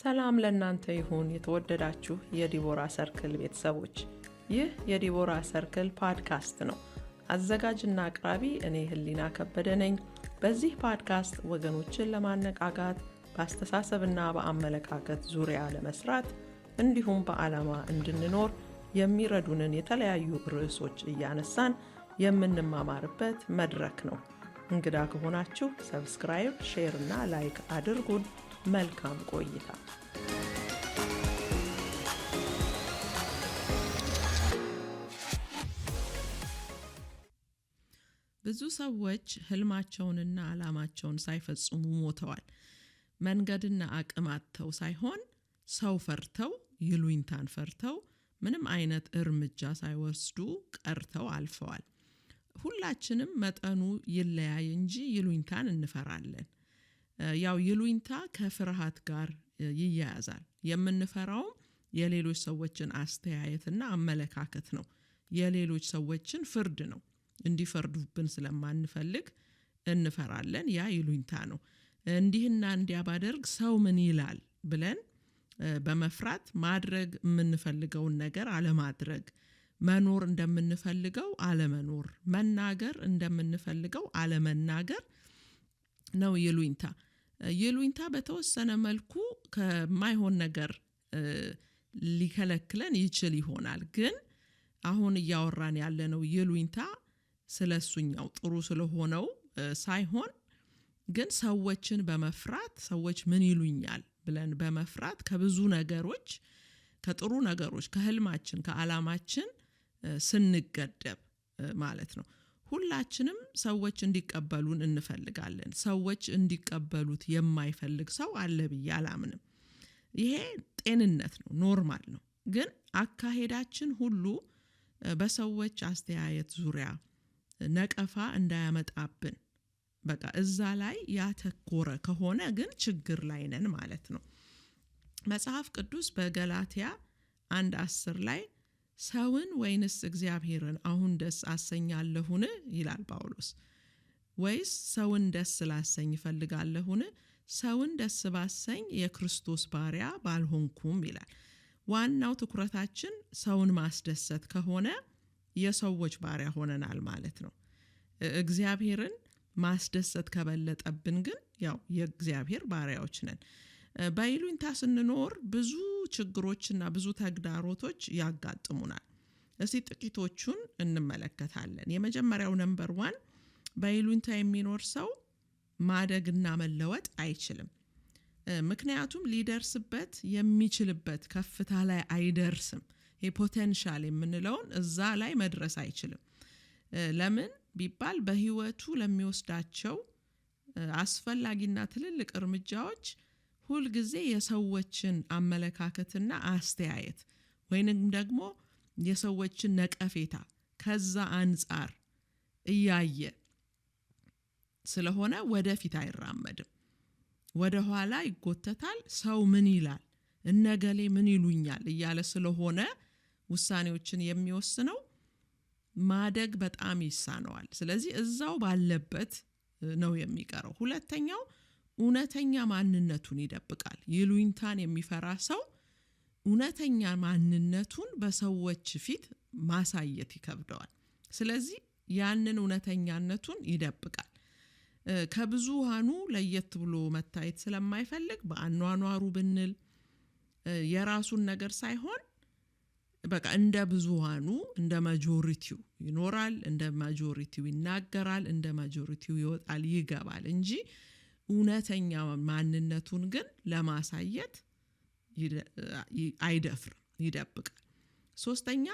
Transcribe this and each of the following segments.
ሰላም ለእናንተ ይሁን የተወደዳችሁ የዲቦራ ሰርክል ቤተሰቦች። ይህ የዲቦራ ሰርክል ፖድካስት ነው። አዘጋጅና አቅራቢ እኔ ህሊና ከበደ ነኝ። በዚህ ፖድካስት ወገኖችን ለማነቃቃት በአስተሳሰብና በአመለካከት ዙሪያ ለመስራት እንዲሁም በዓላማ እንድንኖር የሚረዱንን የተለያዩ ርዕሶች እያነሳን የምንማማርበት መድረክ ነው። እንግዳ ከሆናችሁ ሰብስክራይብ፣ ሼር እና ላይክ አድርጉን። መልካም ቆይታ። ብዙ ሰዎች ህልማቸውንና ዓላማቸውን ሳይፈጽሙ ሞተዋል። መንገድና አቅም አጥተው ሳይሆን ሰው ፈርተው፣ ይሉኝታን ፈርተው ምንም አይነት እርምጃ ሳይወስዱ ቀርተው አልፈዋል። ሁላችንም መጠኑ ይለያይ እንጂ ይሉኝታን እንፈራለን። ያው ይሉኝታ ከፍርሃት ጋር ይያያዛል። የምንፈራውም የሌሎች ሰዎችን አስተያየትና አመለካከት ነው። የሌሎች ሰዎችን ፍርድ ነው። እንዲፈርዱብን ስለማንፈልግ እንፈራለን። ያ ይሉኝታ ነው። እንዲህና እንዲያ ባደርግ ሰው ምን ይላል ብለን በመፍራት ማድረግ የምንፈልገውን ነገር አለማድረግ፣ መኖር እንደምንፈልገው አለመኖር፣ መናገር እንደምንፈልገው አለመናገር ነው ይሉኝታ። ይሉኝታ በተወሰነ መልኩ ከማይሆን ነገር ሊከለክለን ይችል ይሆናል። ግን አሁን እያወራን ያለነው ይሉኝታ ስለሱኛው ጥሩ ስለሆነው ሳይሆን ግን ሰዎችን በመፍራት ሰዎች ምን ይሉኛል ብለን በመፍራት ከብዙ ነገሮች፣ ከጥሩ ነገሮች፣ ከህልማችን፣ ከዓላማችን ስንገደብ ማለት ነው። ሁላችንም ሰዎች እንዲቀበሉን እንፈልጋለን። ሰዎች እንዲቀበሉት የማይፈልግ ሰው አለ ብዬ አላምንም። ይሄ ጤንነት ነው፣ ኖርማል ነው። ግን አካሄዳችን ሁሉ በሰዎች አስተያየት ዙሪያ ነቀፋ እንዳያመጣብን በቃ እዛ ላይ ያተኮረ ከሆነ ግን ችግር ላይ ነን ማለት ነው። መጽሐፍ ቅዱስ በገላትያ 1:10 ላይ ሰውን ወይንስ እግዚአብሔርን አሁን ደስ አሰኛለሁን ይላል ጳውሎስ። ወይስ ሰውን ደስ ላሰኝ እፈልጋለሁን? ሰውን ደስ ባሰኝ የክርስቶስ ባሪያ ባልሆንኩም ይላል። ዋናው ትኩረታችን ሰውን ማስደሰት ከሆነ የሰዎች ባሪያ ሆነናል ማለት ነው። እግዚአብሔርን ማስደሰት ከበለጠብን ግን ያው የእግዚአብሔር ባሪያዎች ነን። በይሉኝታ ስንኖር ብዙ ችግሮችና ብዙ ተግዳሮቶች ያጋጥሙናል። እስቲ ጥቂቶቹን እንመለከታለን። የመጀመሪያው ነምበር 1 በይሉኝታ የሚኖር ሰው ማደግና መለወጥ አይችልም። ምክንያቱም ሊደርስበት የሚችልበት ከፍታ ላይ አይደርስም። የፖቴንሻል የምንለውን እዛ ላይ መድረስ አይችልም። ለምን ቢባል በህይወቱ ለሚወስዳቸው አስፈላጊና ትልልቅ እርምጃዎች ሁልጊዜ የሰዎችን አመለካከትና አስተያየት ወይንም ደግሞ የሰዎችን ነቀፌታ ከዛ አንጻር እያየ ስለሆነ ወደፊት አይራመድም፣ ወደ ኋላ ይጎተታል። ሰው ምን ይላል፣ እነገሌ ምን ይሉኛል እያለ ስለሆነ ውሳኔዎችን የሚወስነው ማደግ በጣም ይሳነዋል። ስለዚህ እዛው ባለበት ነው የሚቀረው። ሁለተኛው እውነተኛ ማንነቱን ይደብቃል። ይሉኝታን የሚፈራ ሰው እውነተኛ ማንነቱን በሰዎች ፊት ማሳየት ይከብደዋል። ስለዚህ ያንን እውነተኛነቱን ይደብቃል። ከብዙሃኑ ለየት ብሎ መታየት ስለማይፈልግ በአኗኗሩ ብንል የራሱን ነገር ሳይሆን በቃ እንደ ብዙሃኑ እንደ ማጆሪቲው ይኖራል፣ እንደ ማጆሪቲው ይናገራል፣ እንደ ማጆሪቲው ይወጣል ይገባል እንጂ እውነተኛ ማንነቱን ግን ለማሳየት አይደፍርም፣ ይደብቃል። ሶስተኛ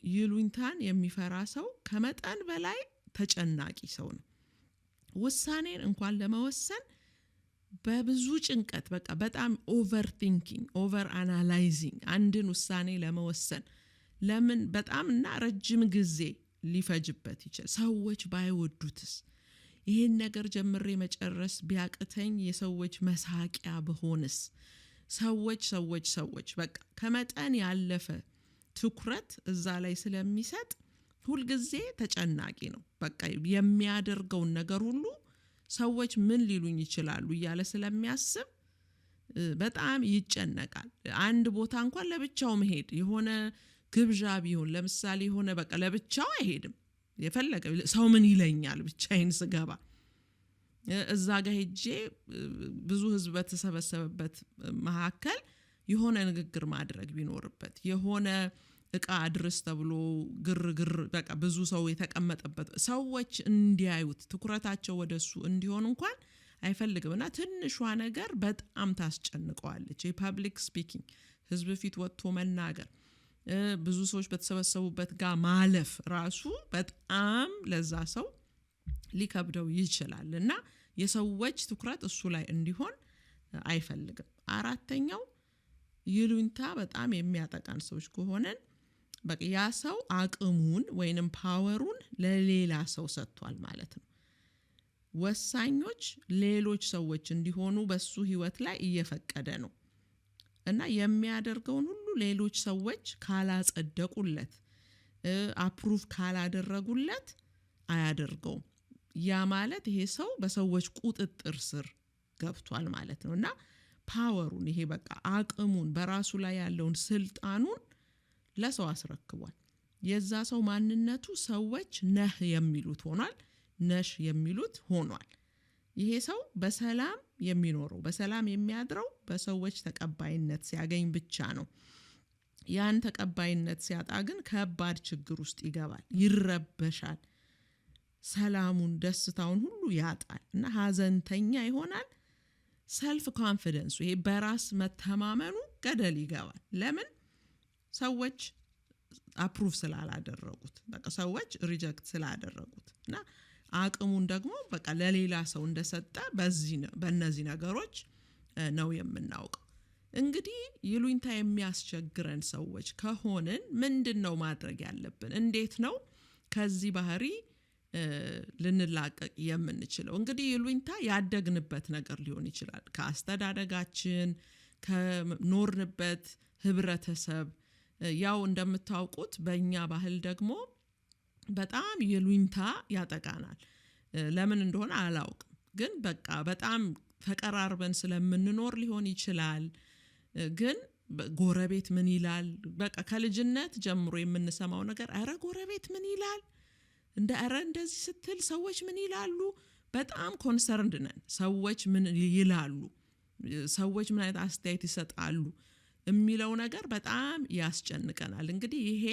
ይሉኝታን የሚፈራ ሰው ከመጠን በላይ ተጨናቂ ሰው ነው። ውሳኔን እንኳን ለመወሰን በብዙ ጭንቀት በቃ በጣም ኦቨር ቲንኪንግ፣ ኦቨር አናላይዚንግ አንድን ውሳኔ ለመወሰን ለምን በጣም እና ረጅም ጊዜ ሊፈጅበት ይችላል። ሰዎች ባይወዱትስ? ይሄን ነገር ጀምሬ መጨረስ ቢያቅተኝ የሰዎች መሳቂያ በሆንስ? ሰዎች በቃ ከመጠን ያለፈ ትኩረት እዛ ላይ ስለሚሰጥ ሁልጊዜ ተጨናቂ ነው። በቃ የሚያደርገውን ነገር ሁሉ ሰዎች ምን ሊሉኝ ይችላሉ እያለ ስለሚያስብ በጣም ይጨነቃል። አንድ ቦታ እንኳን ለብቻው መሄድ የሆነ ግብዣ ቢሆን ለምሳሌ የሆነ በቃ ለብቻው አይሄድም። የፈለገ ሰው ምን ይለኛል ብቻዬን ስገባ እዛ ጋር ሄጄ ብዙ ህዝብ በተሰበሰበበት መካከል የሆነ ንግግር ማድረግ ቢኖርበት የሆነ እቃ አድርስ ተብሎ ግርግር በቃ ብዙ ሰው የተቀመጠበት ሰዎች እንዲያዩት ትኩረታቸው ወደሱ እንዲሆን እንኳን አይፈልግምና ትንሿ ነገር በጣም ታስጨንቀዋለች። የፐብሊክ ስፒኪንግ ህዝብ ፊት ወጥቶ መናገር ብዙ ሰዎች በተሰበሰቡበት ጋር ማለፍ ራሱ በጣም ለዛ ሰው ሊከብደው ይችላል እና የሰዎች ትኩረት እሱ ላይ እንዲሆን አይፈልግም። አራተኛው ይሉኝታ በጣም የሚያጠቃን ሰዎች ከሆነን በቃ ያ ሰው አቅሙን ወይንም ፓወሩን ለሌላ ሰው ሰጥቷል ማለት ነው። ወሳኞች ሌሎች ሰዎች እንዲሆኑ በሱ ህይወት ላይ እየፈቀደ ነው እና የሚያደርገውን ሁሉ ሌሎች ሰዎች ካላጸደቁለት አፕሩቭ ካላደረጉለት አያደርገውም። ያ ማለት ይሄ ሰው በሰዎች ቁጥጥር ስር ገብቷል ማለት ነው እና ፓወሩን ይሄ በቃ አቅሙን በራሱ ላይ ያለውን ስልጣኑን ለሰው አስረክቧል። የዛ ሰው ማንነቱ ሰዎች ነህ የሚሉት ሆኗል፣ ነሽ የሚሉት ሆኗል። ይሄ ሰው በሰላም የሚኖረው በሰላም የሚያድረው በሰዎች ተቀባይነት ሲያገኝ ብቻ ነው። ያን ተቀባይነት ሲያጣ ግን ከባድ ችግር ውስጥ ይገባል፣ ይረበሻል፣ ሰላሙን ደስታውን ሁሉ ያጣል እና ሀዘንተኛ ይሆናል። ሰልፍ ኮንፊደንስ ይሄ በራስ መተማመኑ ገደል ይገባል። ለምን? ሰዎች አፕሩቭ ስላላደረጉት በቃ ሰዎች ሪጀክት ስላደረጉት እና አቅሙን ደግሞ በቃ ለሌላ ሰው እንደሰጠ በእነዚህ ነገሮች ነው የምናውቀው። እንግዲህ ይሉኝታ የሚያስቸግረን ሰዎች ከሆንን ምንድነው ማድረግ ያለብን? እንዴት ነው ከዚህ ባህሪ ልንላቀቅ የምንችለው? እንግዲህ ይሉኝታ ያደግንበት ነገር ሊሆን ይችላል። ከአስተዳደጋችን ከኖርንበት ህብረተሰብ ያው እንደምታውቁት በእኛ ባህል ደግሞ በጣም ይሉኝታ ያጠቃናል። ለምን እንደሆነ አላውቅም፣ ግን በቃ በጣም ተቀራርበን ስለምንኖር ሊሆን ይችላል። ግን ጎረቤት ምን ይላል በቃ ከልጅነት ጀምሮ የምንሰማው ነገር አረ ጎረቤት ምን ይላል አረ እንደዚህ ስትል ሰዎች ምን ይላሉ፣ በጣም ኮንሰርንድ ነን። ሰዎች ምን ይላሉ፣ ሰዎች ምን አይነት አስተያየት ይሰጣሉ የሚለው ነገር በጣም ያስጨንቀናል። እንግዲህ ይሄ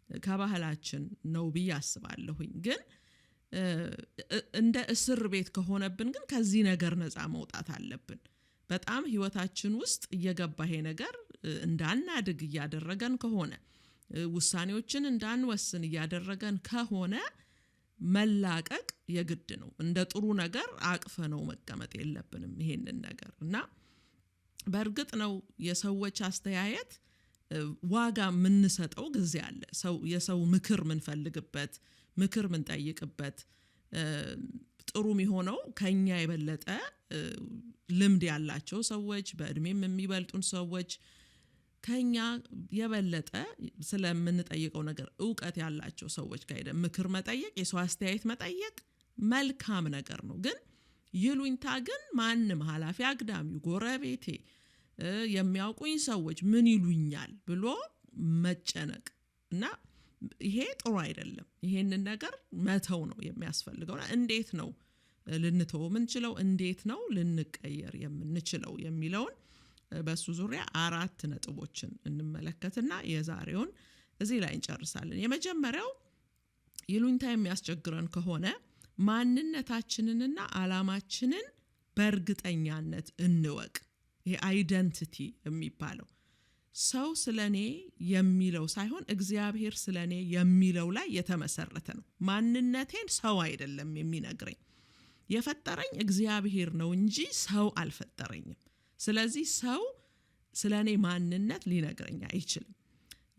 ከባህላችን ነው ብዬ አስባለሁኝ። ግን እንደ እስር ቤት ከሆነብን ግን ከዚህ ነገር ነፃ መውጣት አለብን። በጣም ህይወታችን ውስጥ እየገባ ይሄ ነገር እንዳናድግ እያደረገን ከሆነ ውሳኔዎችን እንዳንወስን እያደረገን ከሆነ መላቀቅ የግድ ነው። እንደ ጥሩ ነገር አቅፈነው መቀመጥ የለብንም ይሄንን ነገር እና በእርግጥ ነው የሰዎች አስተያየት ዋጋ የምንሰጠው ጊዜ አለ። የሰው ምክር ምንፈልግበት ምክር ምንጠይቅበት ጥሩ የሚሆነው ከኛ የበለጠ ልምድ ያላቸው ሰዎች በእድሜም የሚበልጡን ሰዎች ከኛ የበለጠ ስለምንጠይቀው ነገር ዕውቀት ያላቸው ሰዎች ጋር ሄደን ምክር መጠየቅ የሰው አስተያየት መጠየቅ መልካም ነገር ነው። ግን ይሉኝታ ግን ማንም ኃላፊ አግዳሚው ጎረቤቴ የሚያውቁኝ ሰዎች ምን ይሉኛል ብሎ መጨነቅ እና ይሄ ጥሩ አይደለም። ይሄንን ነገር መተው ነው የሚያስፈልገው። እንዴት ነው ልንተው የምንችለው? እንዴት ነው ልንቀየር የምንችለው የሚለውን በሱ ዙሪያ 4 ነጥቦችን እንመለከትና የዛሬውን እዚህ ላይ እንጨርሳለን። የመጀመሪያው ይሉኝታ የሚያስቸግረን ከሆነ ማንነታችንንና ዓላማችንን በእርግጠኛነት እንወቅ። ይሄ አይደንቲቲ የሚባለው ሰው ስለኔ የሚለው ሳይሆን እግዚአብሔር ስለኔ የሚለው ላይ የተመሰረተ ነው። ማንነቴን ሰው አይደለም የሚነግረኝ፣ የፈጠረኝ እግዚአብሔር ነው እንጂ ሰው አልፈጠረኝም። ስለዚህ ሰው ስለኔ ማንነት ሊነግረኝ አይችልም።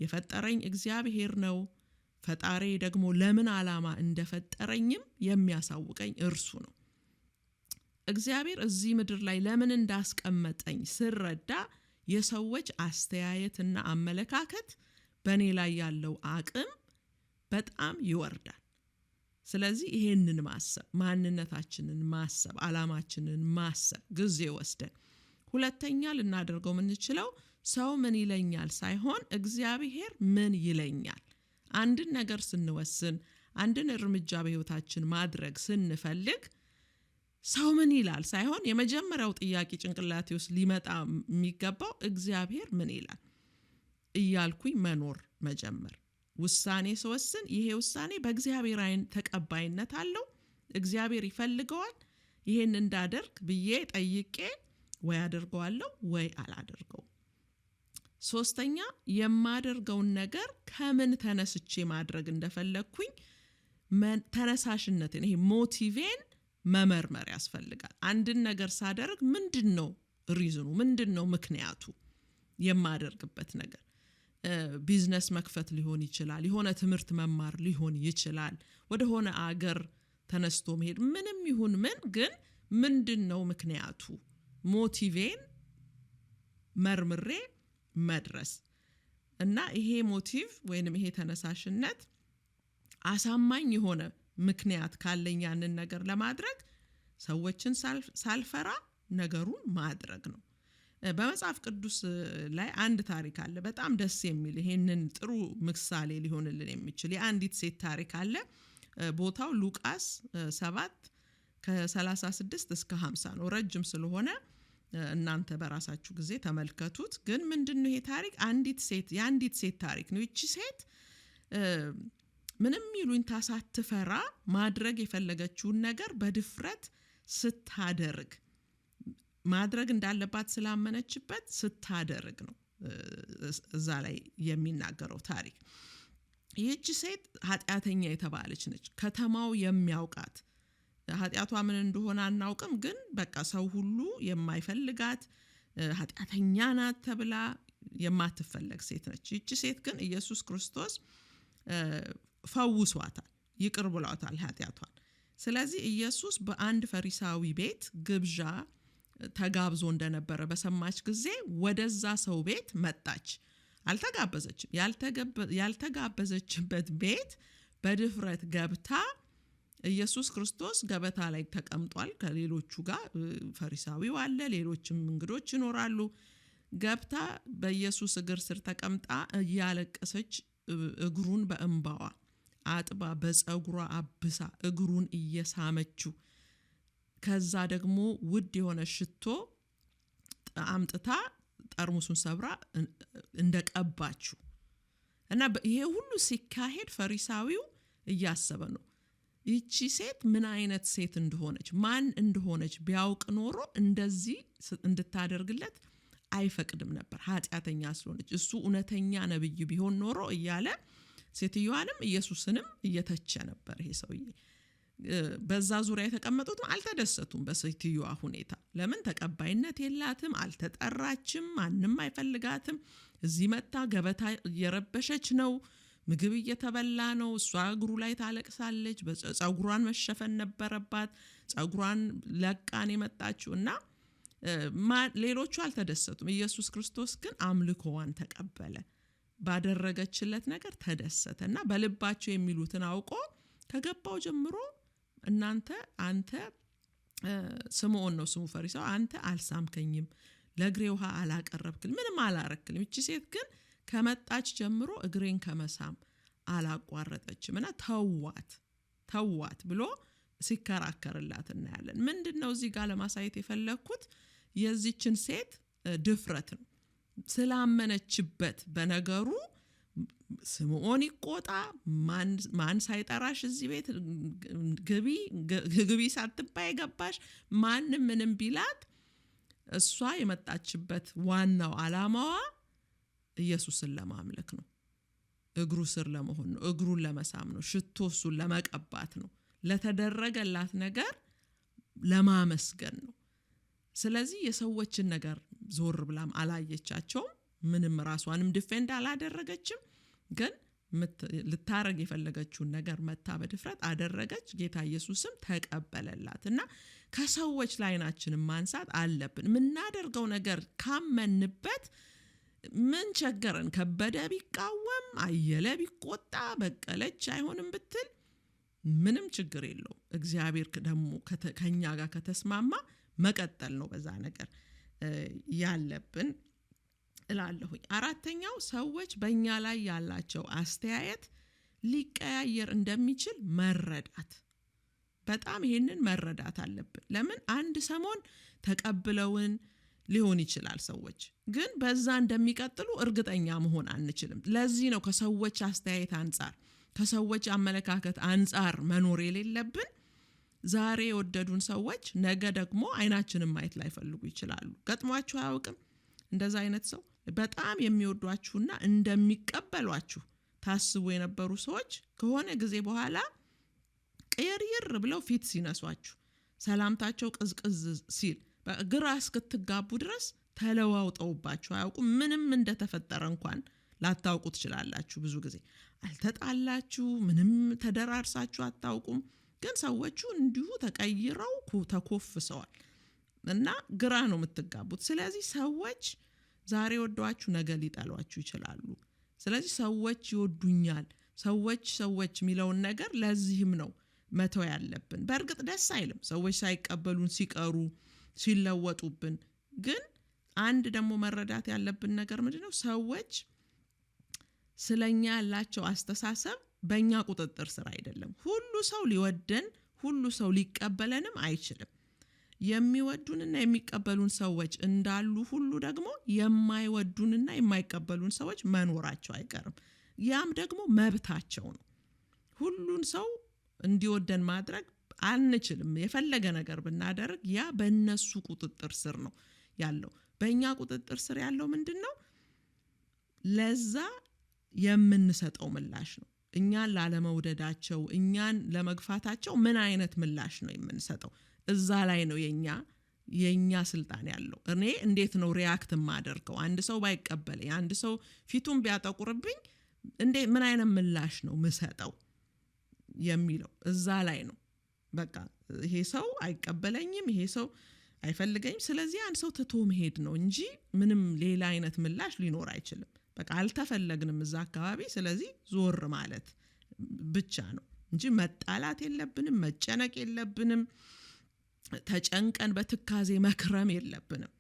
የፈጠረኝ እግዚአብሔር ነው። ፈጣሪ ደግሞ ለምን ዓላማ እንደፈጠረኝም የሚያሳውቀኝ እርሱ ነው። እግዚአብሔር እዚህ ምድር ላይ ለምን እንዳስቀመጠኝ ስረዳ የሰዎች አስተያየትና አመለካከት በእኔ ላይ ያለው አቅም በጣም ይወርዳል። ስለዚህ ይሄንን ማሰብ፣ ማንነታችንን ማሰብ፣ ዓላማችንን ማሰብ ጊዜ ወስደን ሁለተኛ ልናደርገው የምንችለው ሰው ምን ይለኛል ሳይሆን እግዚአብሔር ምን ይለኛል። አንድን ነገር ስንወስን፣ አንድን እርምጃ በህይወታችን ማድረግ ስንፈልግ ሰው ምን ይላል ሳይሆን የመጀመሪያው ጥያቄ ጭንቅላቴ ውስጥ ሊመጣ የሚገባው እግዚአብሔር ምን ይላል እያልኩኝ መኖር መጀመር። ውሳኔ ስወስን ይሄ ውሳኔ በእግዚአብሔር ዓይን ተቀባይነት አለው፣ እግዚአብሔር ይፈልገዋል፣ ይሄን እንዳደርግ ብዬ ጠይቄ ወይ አደርገዋለሁ ወይ አላደርገው። ሶስተኛ የማደርገውን ነገር ከምን ተነስቼ ማድረግ እንደፈለኩኝ ተነሳሽነትን ይሄ ሞቲቬን መመርመር ያስፈልጋል። አንድን ነገር ሳደርግ ምንድነው ሪዝኑ፣ ምንድነው ምክንያቱ የማደርግበት ነገር። ቢዝነስ መክፈት ሊሆን ይችላል፣ የሆነ ትምህርት መማር ሊሆን ይችላል፣ ወደ ሆነ አገር ተነስቶ መሄድ፣ ምንም ይሁን ምን ግን ምንድነው ምክንያቱ፣ ሞቲቬን መርምሬ መድረስ እና ይሄ ሞቲቭ ወይንም ይሄ ተነሳሽነት አሳማኝ የሆነ ምክንያት ካለኝ ያንን ነገር ለማድረግ ሰዎችን ሳልፈራ ነገሩን ማድረግ ነው። በመጽሐፍ ቅዱስ ላይ አንድ ታሪክ አለ በጣም ደስ የሚል፣ ይሄንን ጥሩ ምሳሌ ሊሆንልን የሚችል የአንዲት ሴት ታሪክ አለ። ቦታው ሉቃስ 7 ከ36 እስከ 50 ነው። ረጅም ስለሆነ እናንተ በራሳችሁ ጊዜ ተመልከቱት። ግን ምንድነው ይሄ ታሪክ? የአንዲት ሴት ታሪክ ነው። እቺ ሴት ምንም ይሉኝ ሳትፈራ ማድረግ የፈለገችውን ነገር በድፍረት ስታደርግ፣ ማድረግ እንዳለባት ስላመነችበት ስታደርግ ነው እዛ ላይ የሚናገረው ታሪክ። ይህች ሴት ኃጢአተኛ የተባለች ነች። ከተማው የሚያውቃት፣ ኃጢአቷ ምን እንደሆነ አናውቅም፣ ግን በቃ ሰው ሁሉ የማይፈልጋት ኃጢአተኛ ናት ተብላ የማትፈለግ ሴት ነች። ይህች ሴት ግን ኢየሱስ ክርስቶስ ፈውሷታል፣ ይቅር ብሏታል ኃጢአቷን። ስለዚህ ኢየሱስ በአንድ ፈሪሳዊ ቤት ግብዣ ተጋብዞ እንደነበረ በሰማች ጊዜ ወደዛ ሰው ቤት መጣች። አልተጋበዘችም። ያልተጋበዘችበት ቤት በድፍረት ገብታ ኢየሱስ ክርስቶስ ገበታ ላይ ተቀምጧል ከሌሎቹ ጋር፣ ፈሪሳዊው አለ፣ ሌሎችም እንግዶች ይኖራሉ። ገብታ በኢየሱስ እግር ስር ተቀምጣ እያለቀሰች እግሩን በእንባዋ አጥባ በፀጉሯ አብሳ እግሩን እየሳመችው፣ ከዛ ደግሞ ውድ የሆነ ሽቶ አምጥታ ጠርሙሱን ሰብራ እንደቀባችው እና ይሄ ሁሉ ሲካሄድ ፈሪሳዊው እያሰበ ነው ይቺ ሴት ምን አይነት ሴት እንደሆነች፣ ማን እንደሆነች ቢያውቅ ኖሮ እንደዚህ እንድታደርግለት አይፈቅድም ነበር፣ ኃጢአተኛ ስለሆነች። እሱ እውነተኛ ነብይ ቢሆን ኖሮ እያለ ሴትዮዋንም ኢየሱስንም እየተቸ ነበር። ይሄ ሰውዬ በዛ ዙሪያ የተቀመጡት አልተደሰቱም በሴትዮዋ ሁኔታ። ለምን? ተቀባይነት የላትም፣ አልተጠራችም፣ ማንም አይፈልጋትም። እዚህ መጣ ገበታ እየረበሸች ነው፣ ምግብ እየተበላ ነው፣ እሷ እግሩ ላይ ታለቅሳለች። ፀጉሯን መሸፈን ነበረባት፣ ፀጉሯን ለቃን የመጣችው እና ሌሎቹ አልተደሰቱም። ኢየሱስ ክርስቶስ ግን አምልኮዋን ተቀበለ፣ ባደረገችለት ነገር ተደሰተና በልባቸው የሚሉትን አውቆ ከገባው ጀምሮ አንተ ስምዖን ነው ስሙ ፈሪሳው፣ አንተ አልሳምከኝም፣ ለእግሬ ውሃ አላቀረብክልኝ፣ ምንም አላረክልኝ። እቺ ሴት ግን ከመጣች ጀምሮ እግሬን ከመሳም አላቋረጠችም እና ተዋት ብሎ ሲከራከርላት እናያለን። ምንድነው እዚህ ጋር ለማሳየት የፈለኩት? የዚችን ሴት ድፍረት ነው። ስላመነችበት በነገሩ ስምዖን ይቆጣ፣ ማን ሳይጠራሽ እዚህ ቤት ግቢ ሳትባይ ገባሽ፣ ማንም ምንም ቢላት፣ እሷ የመጣችበት ዋናው ዓላማዋ ኢየሱስን ለማምለክ ነው፣ እግሩ ስር ለመሆን ነው፣ እግሩን ለመሳም ነው፣ ሽቶ እሱን ለመቀባት ነው፣ ለተደረገላት ነገር ለማመስገን ነው። ስለዚህ የሰዎችን ነገር ዞር ብላም አላየቻቸውም፣ ምንም ራሷንም ዲፌንድ አላደረገችም። ግን ልታረግ የፈለገችውን ነገር መታ በድፍረት አደረገች። ጌታ ኢየሱስም ተቀበለላት እና ከሰዎች ላይ አይናችንን ማንሳት አለብን። የምናደርገው ነገር ካመንበት ምን ቸገረን? ከበደ ቢቃወም፣ አየለ ቢቆጣ፣ በቀለች አይሆንም ብትል ምንም ችግር የለው። እግዚአብሔር ደግሞ ከኛ ጋር ከተስማማ መቀጠል ነው በዛ ነገር። ያለብን እላለሁኝ። አራተኛው ሰዎች በእኛ ላይ ያላቸው አስተያየት ሊቀያየር እንደሚችል መረዳት። በጣም ይሄንን መረዳት አለብን። ለምን አንድ ሰሞን ተቀብለውን ሊሆን ይችላል ሰዎች፣ ግን በዛ እንደሚቀጥሉ እርግጠኛ መሆን አንችልም። ለዚህ ነው ከሰዎች አስተያየት አንፃር ከሰዎች አመለካከት አንፃር መኖር የሌለብን። ዛሬ የወደዱን ሰዎች ነገ ደግሞ አይናችንን ማየት ላይፈልጉ ይችላሉ። ገጥሟችሁ አያውቅም? እንደዛ አይነት ሰው በጣም የሚወዷችሁና እንደሚቀበሏችሁ ታስቡ የነበሩ ሰዎች ከሆነ ጊዜ በኋላ ቅይር ብለው ፊት ሲነሷችሁ፣ ሰላምታቸው ቅዝቅዝ ሲል ግራ እስክትጋቡ ድረስ ተለዋውጠውባችሁ አያውቁም? ምንም እንደተፈጠረ እንኳን ላታውቁ ትችላላችሁ። ብዙ ጊዜ አልተጣላችሁ፣ ምንም ተደራርሳችሁ አታውቁም። ግን ሰዎቹ እንዲሁ ተቀይረው ተኮፍሰዋል እና ግራ ነው የምትጋቡት። ስለዚህ ሰዎች ዛሬ ወዷችሁ ነገ ሊጠሏችሁ ይችላሉ። ስለዚህ ሰዎች ይወዱኛል፣ ሰዎች የሚለውን ነገር ለዚህም ነው መተው ያለብን። በእርግጥ ደስ አይልም ሰዎች ሳይቀበሉን ሲቀሩ ሲለወጡብን። ግን አንድ ደግሞ መረዳት ያለብን ነገር ምንድነው? ሰዎች ስለኛ ያላቸው አስተሳሰብ በእኛ ቁጥጥር ስር አይደለም። ሁሉ ሰው ሊወደን፣ ሁሉ ሰው ሊቀበለንም አይችልም። የሚወዱንና የሚቀበሉን ሰዎች እንዳሉ ሁሉ ደግሞ የማይወዱንና የማይቀበሉን ሰዎች መኖራቸው አይቀርም። ያም ደግሞ መብታቸው ነው። ሁሉን ሰው እንዲወደን ማድረግ አንችልም። የፈለገ ነገር ብናደርግ ያ በእነሱ ቁጥጥር ስር ነው ያለው። በእኛ ቁጥጥር ስር ያለው ምንድነው? ለዛ የምንሰጠው ምላሽ ነው። እኛን ላለመውደዳቸው፣ እኛን ለመግፋታቸው ምን አይነት ምላሽ ነው የምንሰጠው? እዛ ላይ ነው የኛ ስልጣን ያለው። እኔ እንዴት ነው ሪያክት ማደርገው? አንድ ሰው ባይቀበለኝ፣ አንድ ሰው ፊቱን ቢያጠቁርብኝ ምን አይነት ምላሽ ነው ምሰጠው የሚለው እዛ ላይ ነው። በቃ ይሄ ሰው አይቀበለኝም፣ ይሄ ሰው አይፈልገኝም፣ ስለዚህ አንድ ሰው ትቶ መሄድ ነው እንጂ ምንም ሌላ አይነት ምላሽ ሊኖር አይችልም። በቃ አልተፈለግንም እዛ አካባቢ፣ ስለዚህ ዞር ማለት ብቻ ነው እንጂ መጣላት የለብንም፣ መጨነቅ የለብንም፣ ተጨንቀን በትካዜ መክረም የለብንም።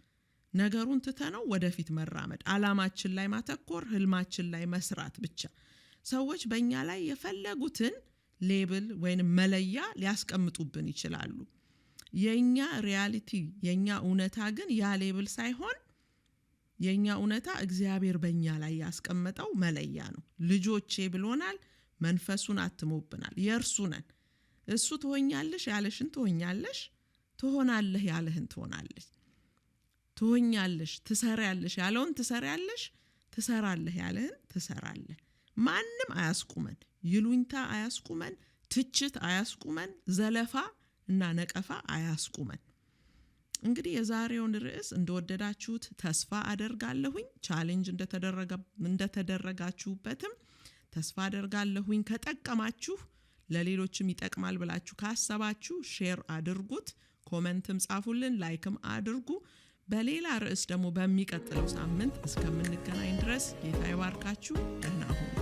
ነገሩን ትተነው ወደፊት መራመድ፣ አላማችን ላይ ማተኮር፣ ህልማችን ላይ መስራት ብቻ። ሰዎች በእኛ ላይ የፈለጉትን ሌብል ወይንም መለያ ሊያስቀምጡብን ይችላሉ። የኛ ሪያሊቲ የኛ እውነታ ግን ያ ሌብል ሳይሆን የኛ እውነታ እግዚአብሔር በእኛ ላይ ያስቀመጠው መለያ ነው። ልጆቼ ብሎናል፣ መንፈሱን አትሞብናል፣ የእርሱ ነን። እሱ ትሆኛለሽ ያለሽን ትሆኛለሽ፣ ትሆናለህ ያለህን ትሆናለሽ፣ ትሆኛለሽ ትሰሪያለሽ ያለውን ትሰሪያለሽ፣ ትሰራለህ ያለህን ትሰራለህ። ማንም አያስቁመን፣ ይሉኝታ አያስቁመን፣ ትችት አያስቁመን፣ ዘለፋ እና ነቀፋ አያስቁመን። እንግዲህ የዛሬውን ርዕስ እንደወደዳችሁት ተስፋ አደርጋለሁኝ። ቻሌንጅ እንደተደረጋችሁበትም ተስፋ አደርጋለሁኝ። ከጠቀማችሁ ለሌሎችም ይጠቅማል ብላችሁ ካሰባችሁ ሼር አድርጉት፣ ኮሜንትም ጻፉልን፣ ላይክም አድርጉ። በሌላ ርዕስ ደግሞ በሚቀጥለው ሳምንት እስከምንገናኝ ድረስ ጌታ ይባርካችሁ። ደህና ሁኑ።